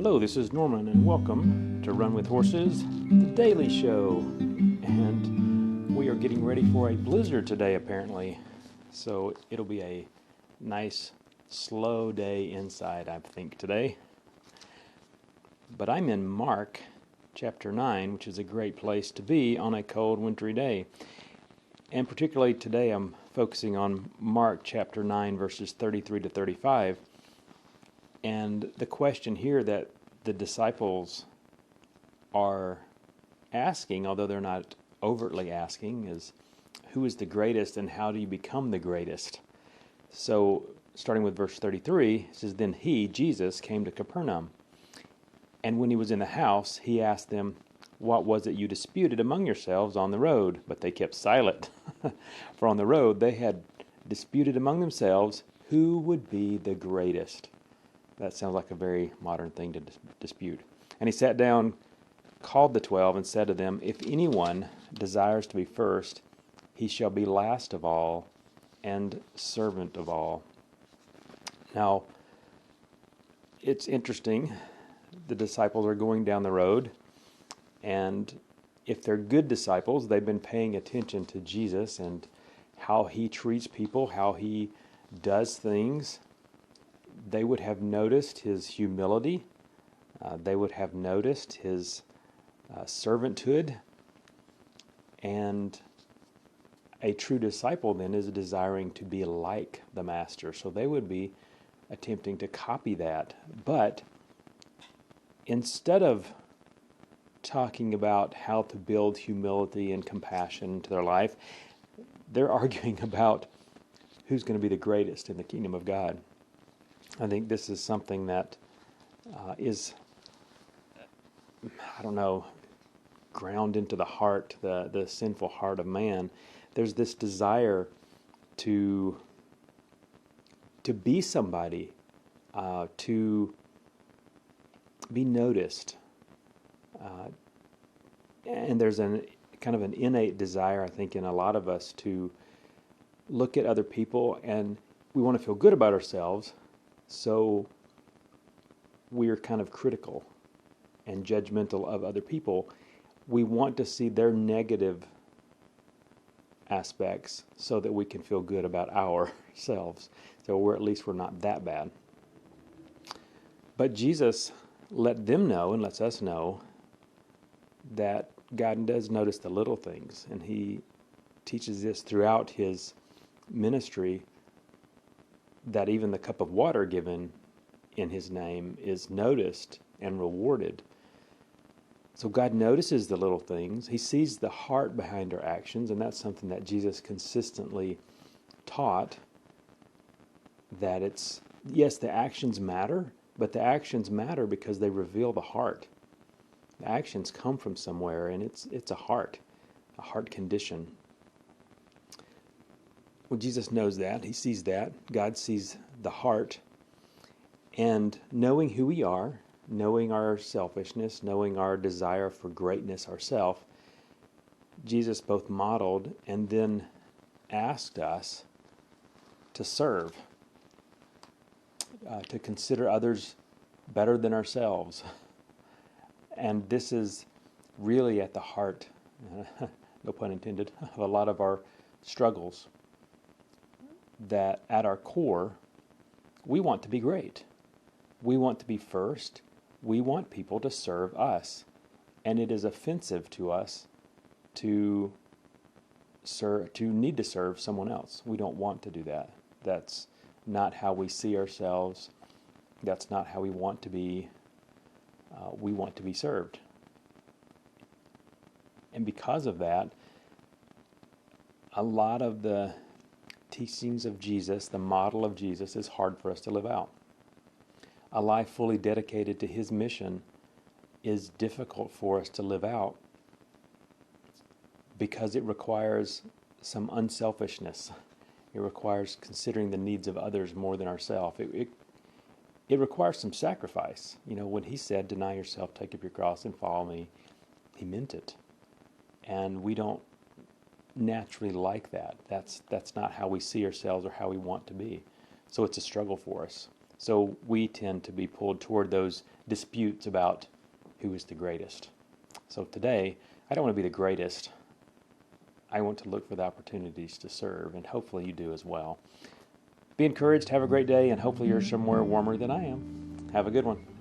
Hello, this is Norman, and welcome to Run with Horses, the daily show. And we are getting ready for a blizzard today, apparently. So it'll be a nice, slow day inside, I think, today. But I'm in Mark chapter 9, which is a great place to be on a cold, wintry day. And particularly today, I'm focusing on Mark chapter 9, verses 33 to 35. And the question here that the disciples are asking, although they're not overtly asking, is who is the greatest and how do you become the greatest? So, starting with verse 33, it says, Then he, Jesus, came to Capernaum. And when he was in the house, he asked them, What was it you disputed among yourselves on the road? But they kept silent. For on the road they had disputed among themselves who would be the greatest. That sounds like a very modern thing to dispute. And he sat down, called the 12, and said to them, If anyone desires to be first, he shall be last of all and servant of all. Now, it's interesting. The disciples are going down the road, and if they're good disciples, they've been paying attention to Jesus and how he treats people, how he does things. They would have noticed his humility. They would have noticed his servanthood. And a true disciple then is desiring to be like the master. So they would be attempting to copy that. But instead of talking about how to build humility and compassion into their life, they're arguing about who's going to be the greatest in the kingdom of God. I think this is something that is, ground into the heart, the sinful heart of man. There's this desire to be somebody, to be noticed. And there's an innate desire, I think, in a lot of us to look at other people, and we want to feel good about ourselves. So we're kind of critical and judgmental of other people. We want to see their negative aspects so that we can feel good about ourselves. So we're not that bad. But Jesus let them know and lets us know that God does notice the little things. And he teaches this throughout his ministry, that even the cup of water given in his name is noticed and rewarded. So God notices the little things. He sees the heart behind our actions, and that's something that Jesus consistently taught, that yes, the actions matter, but the actions matter because they reveal the heart. The actions come from somewhere, and it's a heart condition. Well, Jesus knows that. He sees that. God sees the heart. And knowing who we are, knowing our selfishness, knowing our desire for greatness ourselves, Jesus both modeled and then asked us to serve, to consider others better than ourselves. And this is really at the heart, no pun intended, of a lot of our struggles. That at our core, we want to be great. We want to be first. We want people to serve us. And it is offensive to us to need to serve someone else. We don't want to do that. That's not how we see ourselves. That's not how we want to be. We want to be served. And because of that, a lot of the teachings of Jesus, the model of Jesus, is hard for us to live out. A life fully dedicated to his mission is difficult for us to live out because it requires some unselfishness. It requires considering the needs of others more than ourselves. It requires some sacrifice. When he said, deny yourself, take up your cross and follow me, he meant it. And we don't naturally like that. That's not how we see ourselves or how we want to be. So it's a struggle for us. So we tend to be pulled toward those disputes about who is the greatest. So today, I don't want to be the greatest. I want to look for the opportunities to serve, and hopefully you do as well. Be encouraged, have a great day, and hopefully you're somewhere warmer than I am. Have a good one.